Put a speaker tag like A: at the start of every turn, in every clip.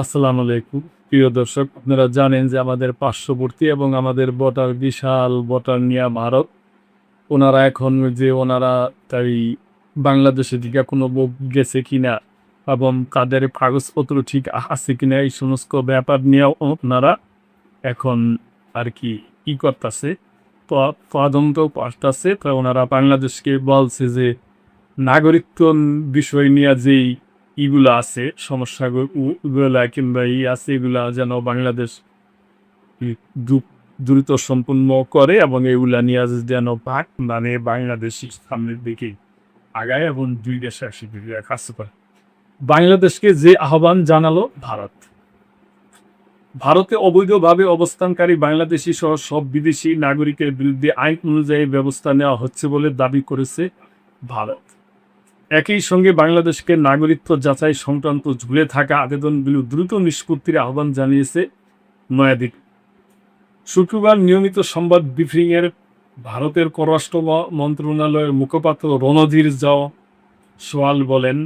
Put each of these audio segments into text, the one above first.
A: আসসালামু আলাইকুম প্রিয় দর্শক, আপনারা জানেন যে আমাদের পার্শ্ববর্তী এবং আমাদের বর্ডার বিশাল বর্ডার নিয়ে ভারত। ওনারা তাই বাংলাদেশের দিকে কোনো গেছে কিনা এবং তাদের কাগজপত্র ঠিক আছে কিনা এই সমস্ত ব্যাপার নিয়েও ওনারা এখন আর কি করতেছে, তদন্ত করতেছে। তো ওনারা বাংলাদেশকে বলছে যে নাগরিকত্ব বিষয় নিয়ে যেই ইগুলো আছে সমস্যাগুলা কিংবা আছে এগুলা যেন বাংলাদেশ দ্রুত সম্পূর্ণ করে এবং এগুলা নিয়ে যেন বাংলাদেশ সামনের দিকে আগায় এবং দুই দেশে একসাথে কাজ করে। বাংলাদেশকে যে আহ্বান জানালো ভারতে অবৈধভাবে অবস্থানকারী বাংলাদেশি সহ সব বিদেশি নাগরিকের বিরুদ্ধে আইন অনুযায়ী ব্যবস্থা নেওয়া হচ্ছে বলে দাবি করেছে ভারত। একই সঙ্গে বাংলাদেশকে নাগরিকত্ব যাচাই সংক্রান্ত ঝুলে থাকা আবেদনগুলো দ্রুত নিষ্পত্তির আহ্বান জানিয়েছে নয়াদিল্লি। শুক্রবার নিয়মিত সংবাদ ব্রিফিংয়ের ভারতের পররাষ্ট্র মন্ত্রণালয়ের মুখপাত্র রণধীর জয়সওয়াল বলেন,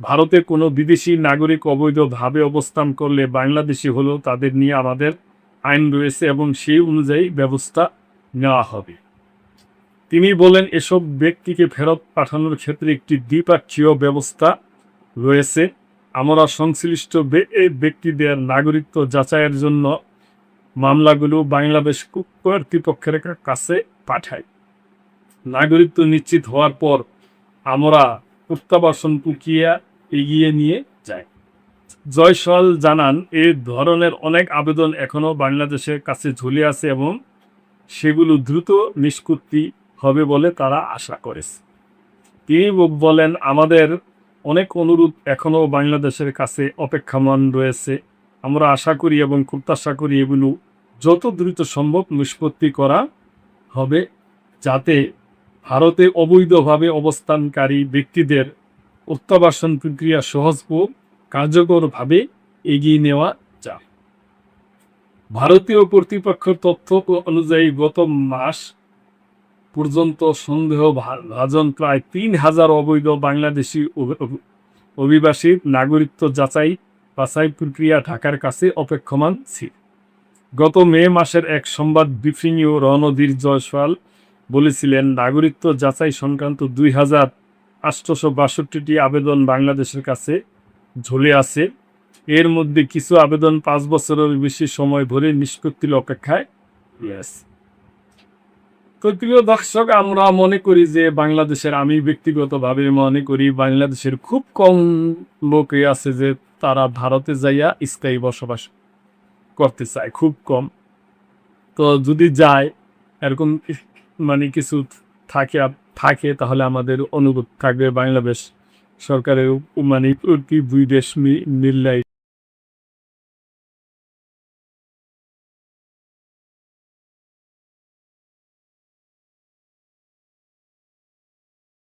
A: ভারতে কোনো বিদেশি নাগরিক অবৈধভাবে অবস্থান করলে বাংলাদেশি হলেও তাদের নিয়ে আমাদের আইন রয়েছে এবং সেই অনুযায়ী ব্যবস্থা নেওয়া হবে। তিনি বলেন, এসব ব্যক্তিকে ফেরত পাঠানোর ক্ষেত্রে একটি দ্বিপক্ষীয় ব্যবস্থা রয়েছে। আমরা সংশ্লিষ্ট ব্যক্তিদের নাগরিকত্ব যাচাইয়ের জন্য মামলাগুলো বাংলাদেশ কর্তৃপক্ষের কাছে পাঠাই। নাগরিকত্ব নিশ্চিত হওয়ার পর আমরা প্রত্যাবাসন প্রক্রিয়া এগিয়ে নিয়ে যাই। জয়সওয়াল জানান, এই ধরনের অনেক আবেদন এখনও বাংলাদেশের কাছে ঝুলে আছে এবং সেগুলো দ্রুত নিষ্পত্তি হবে বলে তারা আশা করেছে। তিনি বলেন, আমাদের অনেক অনুরোধ এখনও বাংলাদেশের কাছে অপেক্ষমান রয়েছে। আমরা আশা করি এবং প্রত্যাশা করি এগুলো যত দ্রুত সম্ভব নিষ্পত্তি করা হবে, যাতে ভারতে অবৈধভাবে অবস্থানকারী ব্যক্তিদের প্রত্যাবাসন প্রক্রিয়া সহজ ও কার্যকরভাবে এগিয়ে নেওয়া যায়। ভারতীয় কর্তৃপক্ষের তথ্য অনুযায়ী গত মাস পর্যন্ত সন্দেহভাজন প্রায় ৩,০০০ অবৈধ বাংলাদেশি অভিবাসীর নাগরিকত্ব বাছাই প্রক্রিয়া ঢাকার কাছে অপেক্ষমান ছিল। গত মে মাসের এক সংবাদ ব্রিফিংয়েও রণধীর জয়সওয়াল বলেছিলেন, নাগরিকত্ব যাচাই সংক্রান্ত 2,862টি আবেদন বাংলাদেশের কাছে ঝুলে আছে। এর মধ্যে কিছু আবেদন 5 বছরের বেশি সময় ধরে নিষ্পত্তির অপেক্ষায় রয়েছে। তো প্রিয় দর্শক, আমরা মনে করি যে আমি ব্যক্তিগতভাবে মনে করি বাংলাদেশের খুব কম লোকই আছে যে তারা ভারতে যাইয়া স্থায়ী বসবাস করতে চায়, খুব কম। তো যদি যায় এরকম কিছু থাকে তাহলে আমাদের অনুরোধ থাকবে বাংলাদেশ সরকারের দুই দেশ মিল্লাই